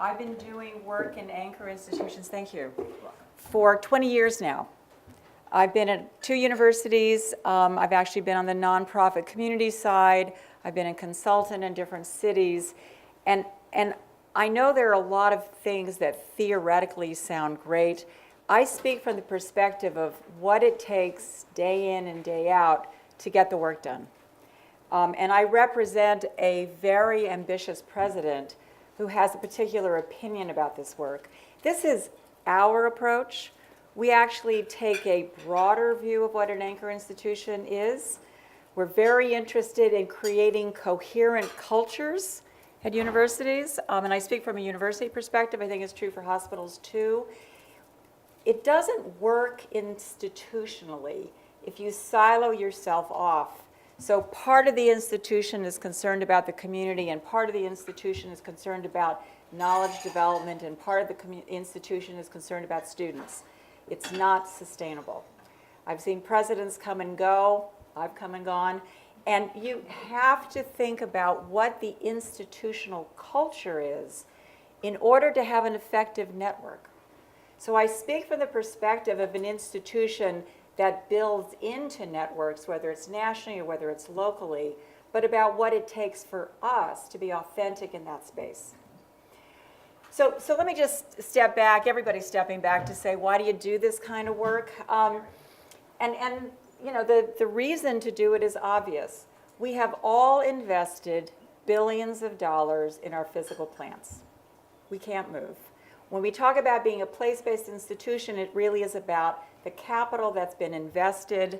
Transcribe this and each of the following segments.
I've been doing work in anchor institutions, thank you, for 20 years now. I've been at 2 universities. I've actually been on the nonprofit community side. I've been a consultant in different cities. And I know there are a lot of things that theoretically sound great. I speak from the perspective of what it takes day in and day out to get the work done. And I represent a very ambitious president who has a particular opinion about this work. This is our approach. We actually take a broader view of what an anchor institution is. We're very interested in creating coherent cultures at universities. And I speak from a university perspective. I think it's true for hospitals too. It doesn't work institutionally if you silo yourself off. So part of the institution is concerned about the community, and part of the institution is concerned about knowledge development, and part of the institution is concerned about students. It's not sustainable. I've seen presidents come and go. I've come and gone. And you have to think about what the institutional culture is in order to have an effective network. So I speak from the perspective of an institution that builds into networks, whether it's nationally or whether it's locally, but about what it takes for us to be authentic in that space. So let me just step back, everybody's stepping back to say, why do you do this kind of work? And you know, the reason to do it is obvious. We have all invested billions of dollars in our physical plants. We can't move. When we talk about being a place-based institution, it really is about the capital that's been invested.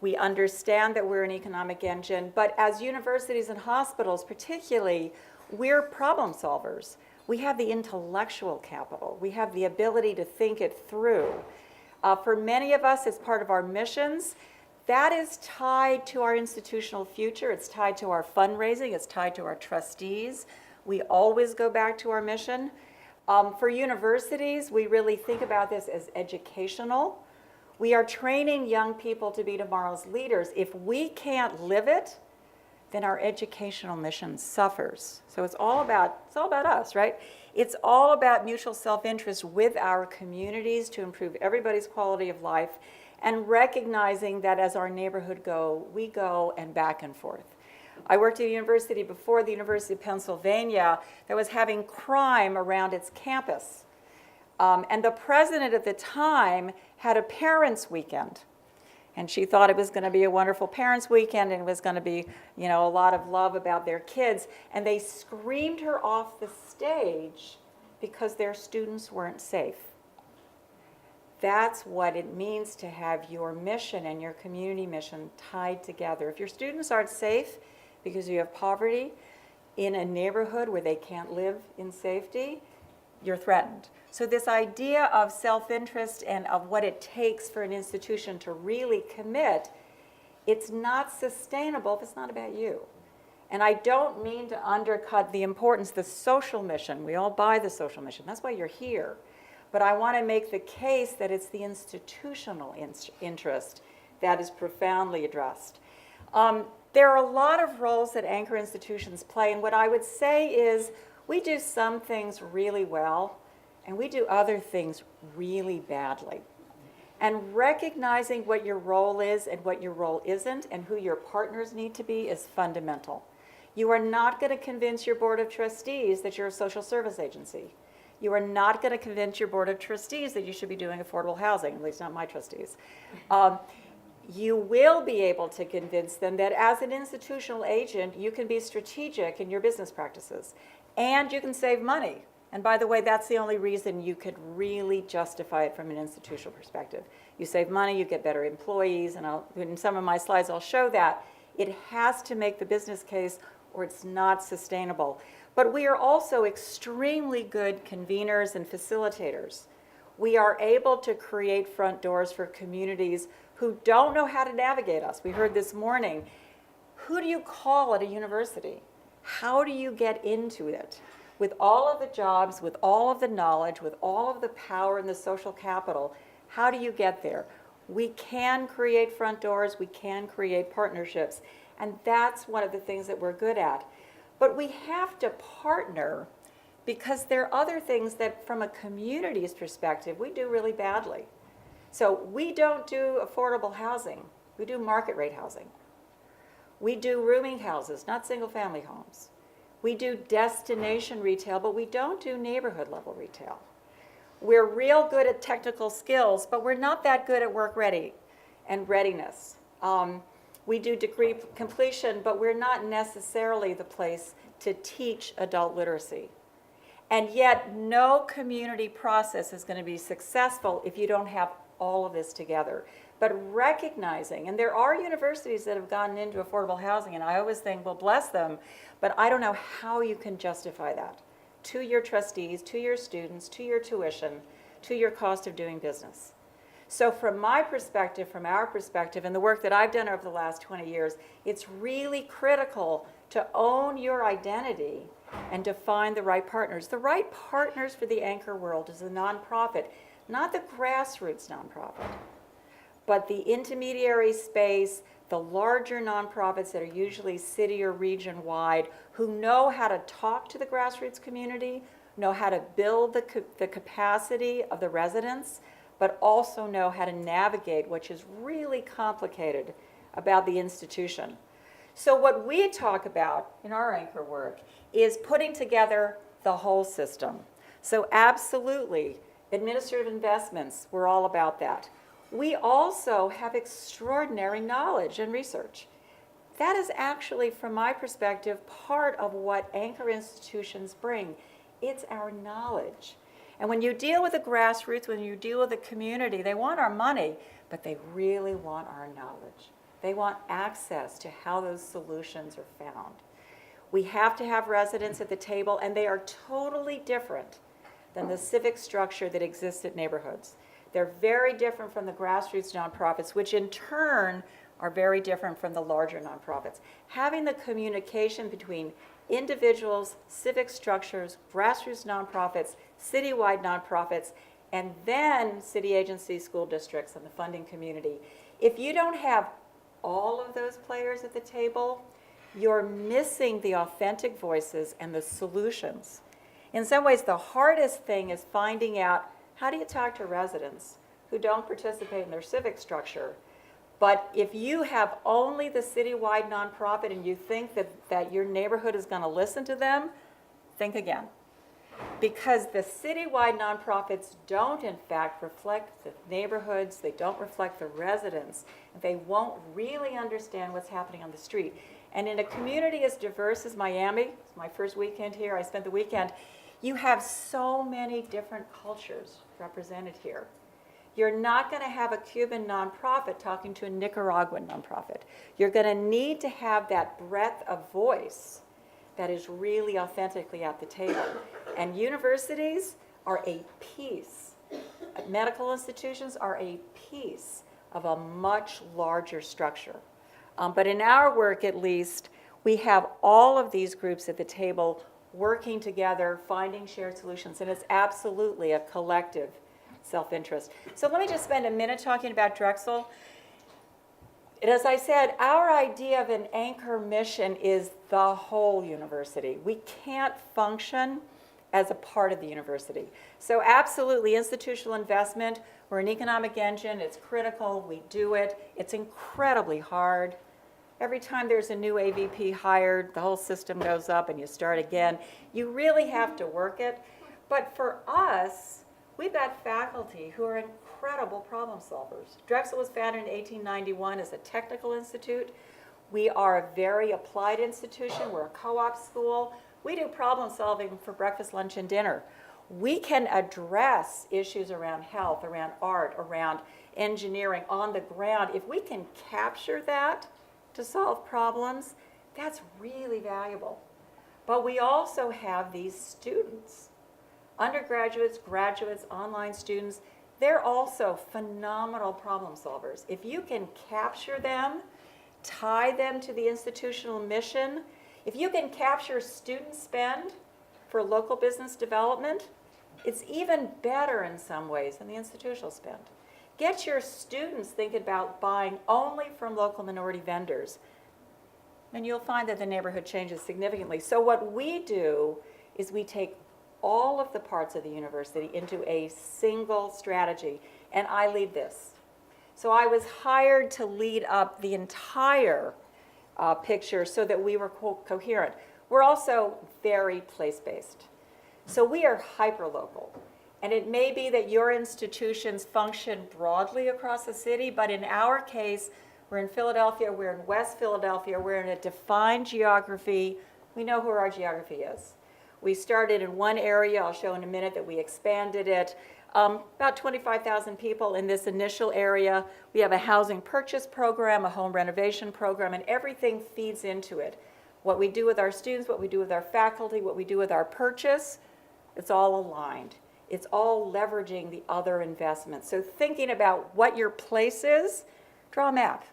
We understand that we're an economic engine, but as universities and hospitals particularly, we're problem solvers. We have the intellectual capital. We have the ability to think it through. For many of us, as part of our missions, that is tied to our institutional future. It's tied to our fundraising. It's tied to our trustees. We always go back to our mission. For universities, we really think about this as educational. We are training young people to be tomorrow's leaders. If we can't live it, then our educational mission suffers. So it's all about us, right? It's all about mutual self-interest with our communities to improve everybody's quality of life, and recognizing that as our neighborhood we go and back and forth. I worked at a university before, the University of Pennsylvania, that was having crime around its campus. And the president at the time had a parents' weekend. And she thought it was going to be a wonderful parents' weekend, and it was going to be, you know, a lot of love about their kids. And they screamed her off the stage because their students weren't safe. That's what it means to have your mission and your community mission tied together. If your students aren't safe because you have poverty in a neighborhood where they can't live in safety, you're threatened. So this idea of self-interest and of what it takes for an institution to really commit, it's not sustainable if it's not about you. And I don't mean to undercut the importance, the social mission. We all buy the social mission. That's why you're here. But I want to make the case that it's the institutional interest that is profoundly addressed. There are a lot of roles that anchor institutions play, and what I would say is we do some things really well, and we do other things really badly. And recognizing what your role is and what your role isn't and who your partners need to be is fundamental. You are not going to convince your board of trustees that you're a social service agency. You are not going to convince your board of trustees that you should be doing affordable housing, at least not my trustees. You will be able to convince them that as an institutional agent, you can be strategic in your business practices, and you can save money. And by the way, that's the only reason you could really justify it from an institutional perspective. You save money, you get better employees, and in some of my slides I'll show that. It has to make the business case or it's not sustainable. But we are also extremely good conveners and facilitators. We are able to create front doors for communities who don't know how to navigate us. We heard this morning, who do you call at a university? How do you get into it? With all of the jobs, with all of the knowledge, with all of the power and the social capital, how do you get there? We can create front doors, we can create partnerships, and that's one of the things that we're good at. But we have to partner because there are other things that from a community's perspective we do really badly. So we don't do affordable housing, we do market rate housing. We do rooming houses, not single family homes. We do destination retail, but we don't do neighborhood level retail. We're real good at technical skills, but we're not that good at work ready and readiness. We do degree completion, but we're not necessarily the place to teach adult literacy. And yet, no community process is going to be successful if you don't have all of this together. But recognizing, and there are universities that have gotten into affordable housing, and I always think, well, bless them, but I don't know how you can justify that to your trustees, to your students, to your tuition, to your cost of doing business. So from my perspective, from our perspective, and the work that I've done over the last 20 years, it's really critical to own your identity and to find the right partners. The right partners for the anchor world is a nonprofit, not the grassroots nonprofit, but the intermediary space, the larger nonprofits that are usually city or region wide, who know how to talk to the grassroots community, know how to build the capacity of the residents, but also know how to navigate, which is really complicated about the institution. So what we talk about in our anchor work is putting together the whole system. So absolutely, administrative investments, we're all about that. We also have extraordinary knowledge and research. That is actually, from my perspective, part of what anchor institutions bring. It's our knowledge. And when you deal with the grassroots, when you deal with the community, they want our money, but they really want our knowledge. They want access to how those solutions are found. We have to have residents at the table, and they are totally different than the civic structure that exists at neighborhoods. They're very different from the grassroots nonprofits, which in turn are very different from the larger nonprofits. Having the communication between individuals, civic structures, grassroots nonprofits, citywide nonprofits, and then city agencies, school districts, and the funding community. If you don't have all of those players at the table, you're missing the authentic voices and the solutions. In some ways, the hardest thing is finding out how do you talk to residents who don't participate in their civic structure. But if you have only the citywide nonprofit and you think that your neighborhood is going to listen to them, think again. Because the citywide nonprofits don't, in fact, reflect the neighborhoods, they don't reflect the residents, and they won't really understand what's happening on the street. And in a community as diverse as Miami, it's my first weekend here, I spent the weekend, you have so many different cultures represented here. You're not going to have a Cuban nonprofit talking to a Nicaraguan nonprofit. You're going to need to have that breadth of voice that is really authentically at the table. And universities are a piece, medical institutions are a piece of a much larger structure. But in our work, at least, we have all of these groups at the table working together, finding shared solutions, and it's absolutely a collective self-interest. So let me just spend a minute talking about Drexel. And as I said, our idea of an anchor mission is the whole university. We can't function as a part of the university. So absolutely, institutional investment, we're an economic engine, it's critical, we do it, it's incredibly hard. Every time there's a new AVP hired, the whole system goes up and you start again. You really have to work it. But for us, we've got faculty who are incredible problem solvers. Drexel was founded in 1891 as a technical institute. We are a very applied institution. We're a co-op school. We do problem solving for breakfast, lunch, and dinner. We can address issues around health, around art, around engineering on the ground. If we can capture that to solve problems, that's really valuable. But we also have these students, undergraduates, graduates, online students. They're also phenomenal problem solvers. If you can capture them, tie them to the institutional mission, if you can capture student spend for local business development, it's even better in some ways than the institutional spend. Get your students thinking about buying only from local minority vendors, and you'll find that the neighborhood changes significantly. So what we do is we take all of the parts of the university into a single strategy, and I lead this. So I was hired to lead up the entire picture so that we were coherent. We're also very place-based. So we are hyper-local. And it may be that your institutions function broadly across the city, but in our case, we're in Philadelphia, we're in West Philadelphia, we're in a defined geography. We know where our geography is. We started in one area, I'll show in a minute that we expanded it. About 25,000 people in this initial area. We have a housing purchase program, a home renovation program, and everything feeds into it. What we do with our students, what we do with our faculty, what we do with our purchase, it's all aligned. It's all leveraging the other investments. So thinking about what your place is, draw a map.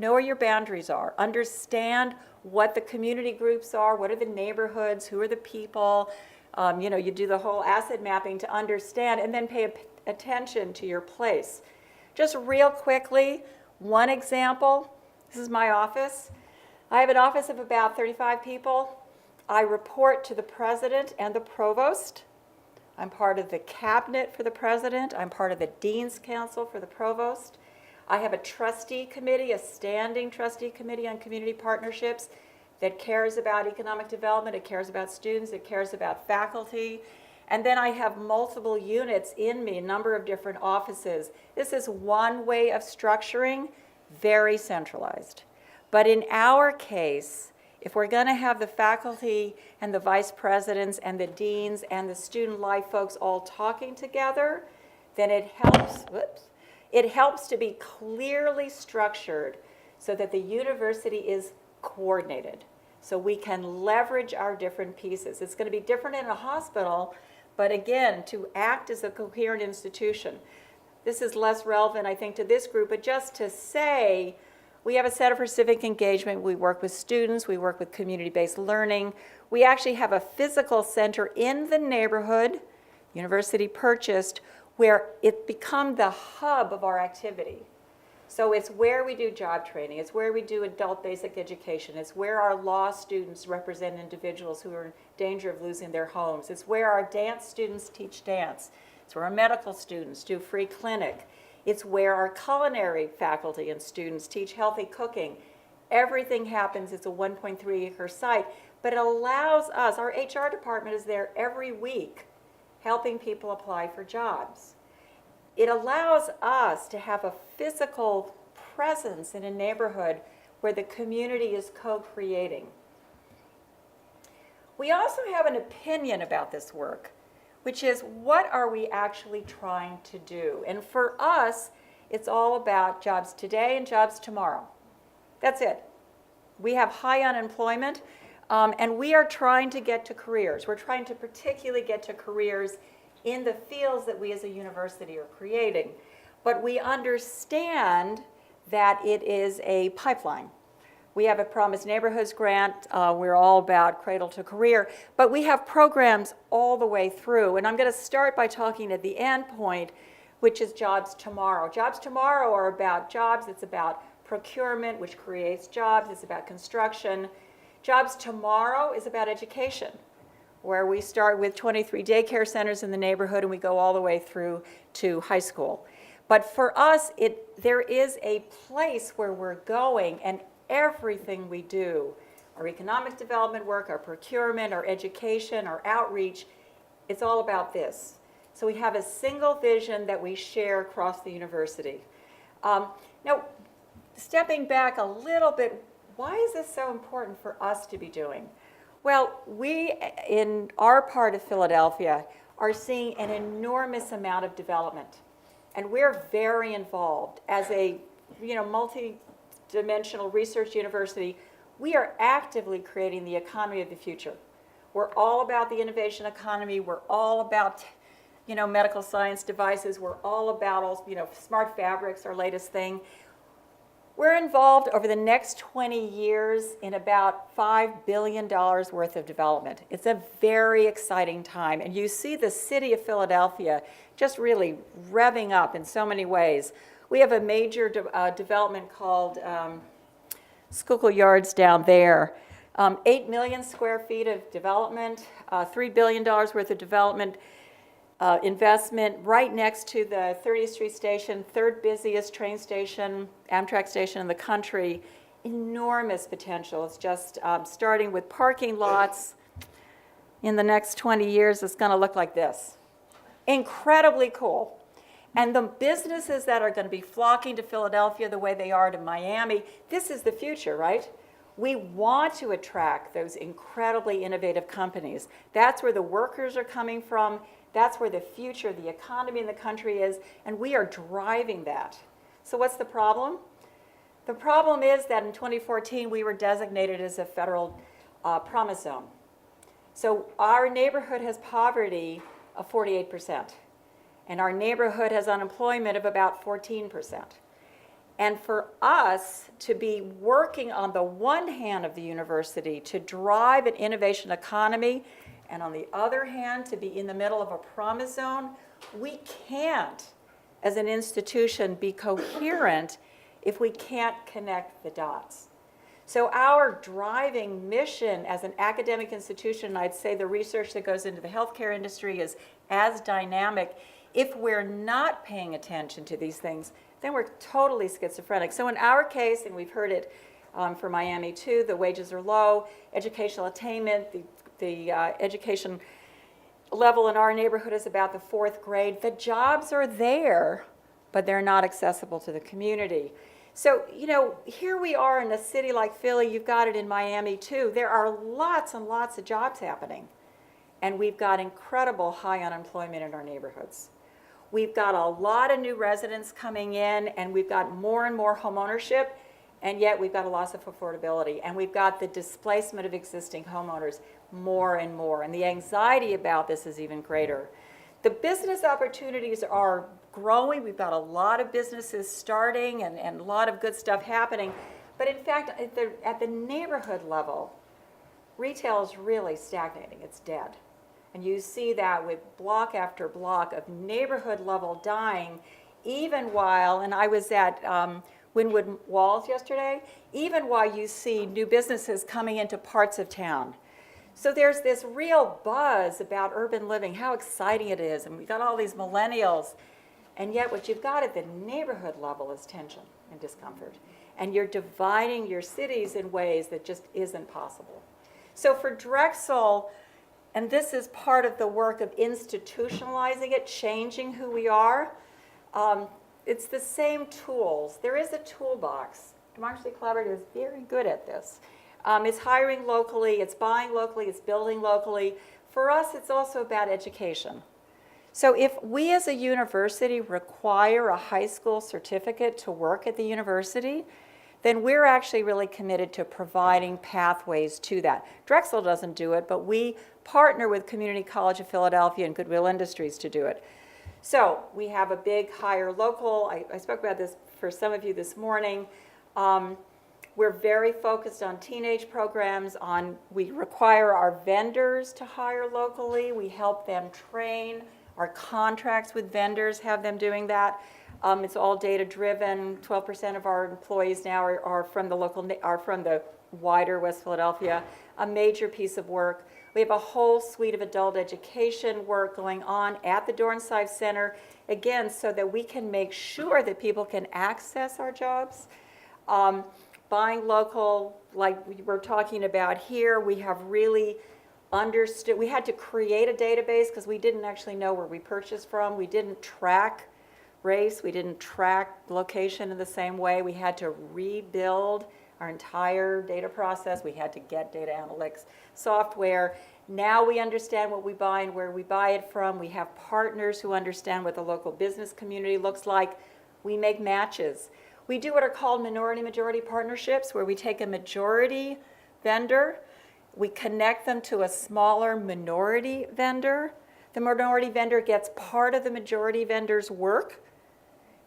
Know where your boundaries are. Understand what the community groups are, what are the neighborhoods, who are the people. You do the whole asset mapping to understand, and then pay attention to your place. Just real quickly, one example. This is my office. I have an office of about 35 people. I report to the president and the provost. I'm part of the cabinet for the president. I'm part of the dean's council for the provost. I have a trustee committee, a standing trustee committee on community partnerships that cares about economic development, it cares about students, it cares about faculty. And then I have multiple units in me, a number of different offices. This is one way of structuring, very centralized. But in our case, if we're going to have the faculty and the vice presidents and the deans and the student life folks all talking together, then it helps to be clearly structured so that the university is coordinated, so we can leverage our different pieces. It's going to be different in a hospital, but again, to act as a coherent institution. This is less relevant, I think, to this group, but just to say, we have a Center for Civic Engagement. We work with students. We work with community-based learning. We actually have a physical center in the neighborhood, university purchased, where it become the hub of our activity. So it's where we do job training. It's where we do adult basic education. It's where our law students represent individuals who are in danger of losing their homes. It's where our dance students teach dance. It's where our medical students do free clinic. It's where our culinary faculty and students teach healthy cooking. Everything happens. It's a 1.3-acre site, but it allows us, our HR department is there every week helping people apply for jobs. It allows us to have a physical presence in a neighborhood where the community is co-creating. We also have an opinion about this work, which is what are we actually trying to do? And for us, it's all about jobs today and jobs tomorrow. That's it. We have high unemployment, and we are trying to get to careers. We're trying to particularly get to careers in the fields that we as a university are creating. But we understand that it is a pipeline. We have a Promised Neighborhoods grant. We're all about cradle to career. But we have programs all the way through. And I'm going to start by talking at the end point, which is Jobs Tomorrow. Jobs Tomorrow are about jobs. It's about procurement, which creates jobs. It's about construction. Jobs Tomorrow is about education, where we start with 23 daycare centers in the neighborhood and we go all the way through to high school. But for us, there is a place where we're going, and everything we do, our economic development work, our procurement, our education, our outreach, it's all about this. So we have a single vision that we share across the university. Now, stepping back a little bit, why is this so important for us to be doing? Well, we, in our part of Philadelphia, are seeing an enormous amount of development. And we're very involved. As a multi-dimensional research university, we are actively creating the economy of the future. We're all about the innovation economy. We're all about medical science devices. We're all about smart fabrics, our latest thing. We're involved over the next 20 years in about $5 billion worth of development. It's a very exciting time. And you see the city of Philadelphia just really revving up in so many ways. We have a major development called Schuylkill Yards down there. 8 million square feet of development, $3 billion worth of development investment right next to the 30th Street station, third busiest train station, Amtrak station in the country. Enormous potential. It's just starting with parking lots. In the next 20 years, it's going to look like this. Incredibly cool. And the businesses that are going to be flocking to Philadelphia the way they are to Miami, this is the future, right? We want to attract those incredibly innovative companies. That's where the workers are coming from. That's where the future of the economy in the country is, and we are driving that. So what's the problem? The problem is that in 2014, we were designated as a federal promise zone. So our neighborhood has poverty of 48%, and our neighborhood has unemployment of about 14%. And for us to be working on the one hand of the university to drive an innovation economy, and on the other hand, to be in the middle of a promise zone, we can't, as an institution, be coherent if we can't connect the dots. So our driving mission as an academic institution, I'd say the research that goes into the healthcare industry is as dynamic. If we're not paying attention to these things, then we're totally schizophrenic. So in our case, and we've heard it for Miami too, the wages are low, educational attainment, the education level in our neighborhood is about the 4th grade. The jobs are there, but they're not accessible to the community. So, here we are in a city like Philly, you've got it in Miami too. There are lots and lots of jobs happening. And we've got incredible high unemployment in our neighborhoods. We've got a lot of new residents coming in, and we've got more and more home ownership, and yet we've got a loss of affordability. And we've got the displacement of existing homeowners more and more. And the anxiety about this is even greater. The business opportunities are growing. We've got a lot of businesses starting and a lot of good stuff happening. But in fact, at the neighborhood level, retail is really stagnating. It's dead. And you see that with block after block of neighborhood level dying, even while, and I was at Wynwood Walls yesterday, even while you see new businesses coming into parts of town. So there's this real buzz about urban living, how exciting it is, and we've got all these millennials. And yet what you've got at the neighborhood level is tension and discomfort. And you're dividing your cities in ways that just isn't possible. So for Drexel, and this is part of the work of institutionalizing it, changing who we are, it's the same tools. There is a toolbox. Democracy Collaborative is very good at this. It's hiring locally, it's buying locally, it's building locally. For us, it's also about education. So if we as a university require a high school certificate to work at the university, then we're actually really committed to providing pathways to that. Drexel doesn't do it, but we partner with Community College of Philadelphia and Goodwill Industries to do it. So we have a big hire local. I spoke about this for some of you this morning. We're very focused on teenage programs. We require our vendors to hire locally. We help them train. Our contracts with vendors have them doing that. It's all data driven. 12% of our employees now are from the wider West Philadelphia. A major piece of work. We have a whole suite of adult education work going on at the Dornsife Center, again, so that we can make sure that people can access our jobs. Buying local, like we were talking about here, we have really understood. We had to create a database because we didn't actually know where we purchased from. We didn't track race. We didn't track location in the same way. We had to rebuild our entire data process. We had to get data analytics software. Now we understand what we buy and where we buy it from. We have partners who understand what the local business community looks like. We make matches. We do what are called minority-majority partnerships, where we take a majority vendor, we connect them to a smaller minority vendor. The minority vendor gets part of the majority vendor's work.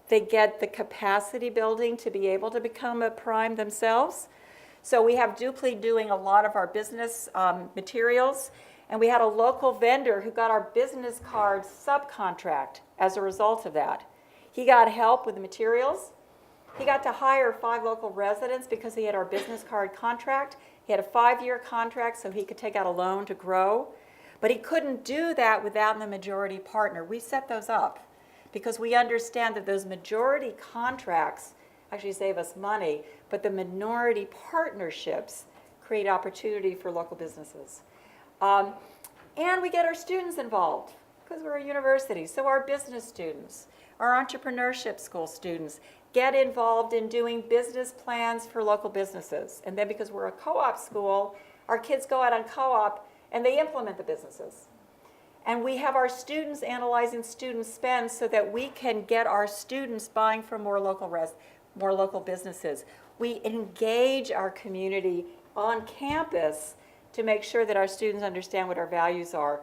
They get the capacity building to be able to become a prime themselves. So we have Dupley doing a lot of our business materials, and we had a local vendor who got our business card subcontract as a result of that. He got help with the materials. He got to hire 5 local residents because he had our business card contract. He He had a 5-year contract so he could take out a loan to grow, but he couldn't do that without the majority partner. We set those up because we understand that those majority contracts actually save us money, but the minority partnerships create opportunity for local businesses. And we get our students involved because we're a university. So our business students, our entrepreneurship school students get involved in doing business plans for local businesses. And then because we're a co-op school, our kids go out on co-op and they implement the businesses. And we have our students analyzing student spend so that we can get our students buying from more local businesses. We engage our community on campus to make sure that our students understand what our values are.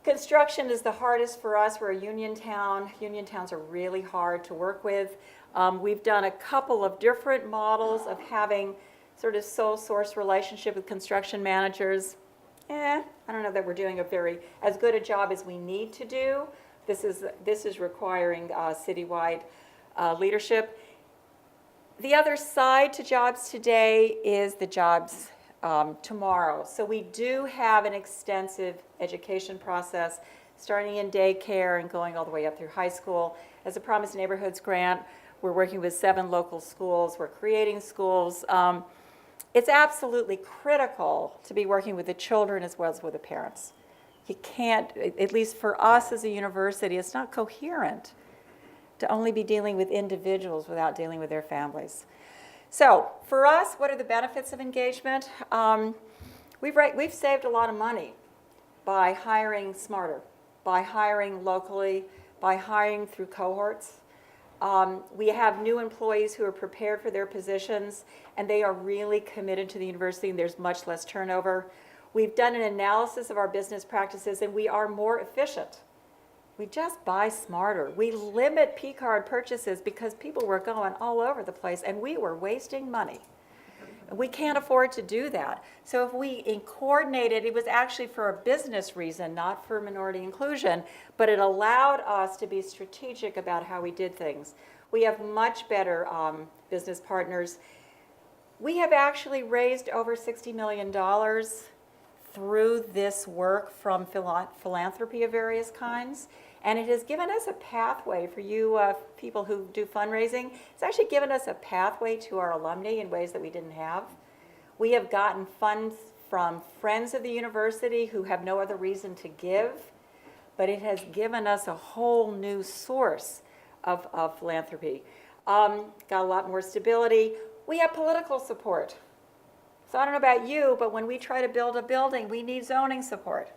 Construction is the hardest for us. We're a union town. Union towns are really hard to work with. We've done a couple of different models of having sort of sole source relationship with construction managers. I don't know that we're doing as good a job as we need to do. This is requiring citywide leadership. The other side to jobs today is the jobs tomorrow. So we do have an extensive education process, starting in daycare and going all the way up through high school. As a Promised Neighborhoods grant, we're working with 7 local schools. We're creating schools. It's absolutely critical to be working with the children as well as with the parents. You can't, at least for us as a university, it's not coherent to only be dealing with individuals without dealing with their families. So for us, what are the benefits of engagement? We've saved a lot of money by hiring smarter, by hiring locally, by hiring through cohorts. We have new employees who are prepared for their positions, and they are really committed to the university, and there's much less turnover. We've done an analysis of our business practices, and we are more efficient. We just buy smarter. We limit P-card purchases because people were going all over the place, and we were wasting money. We can't afford to do that. So if we coordinated, it was actually for a business reason, not for minority inclusion, but it allowed us to be strategic about how we did things. We have much better business partners. We have actually raised over $60 million through this work from philanthropy of various kinds. And it has given us a pathway for you people who do fundraising. It's actually given us a pathway to our alumni in ways that we didn't have. We have gotten funds from friends of the university who have no other reason to give, but it has given us a whole new source of philanthropy. Got a lot more stability. We have political support. So I don't know about you, but when we try to build a building, we need zoning support.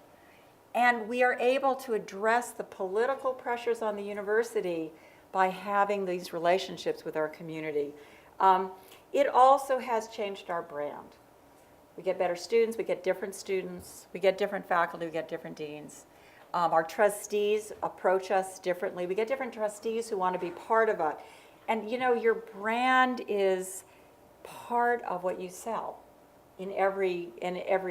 And we are able to address the political pressures on the university by having these relationships with our community. It also has changed our brand. We get better students, we get different faculty, we get different deans. Our trustees approach us differently. We get different trustees who want to be part of it. And you know, your brand is part of what you sell in every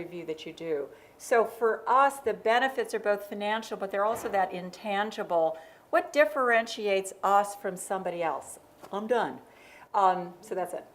view that you do. So for us, the benefits are both financial, but they're also that intangible. What differentiates us from somebody else? I'm done. So that's it.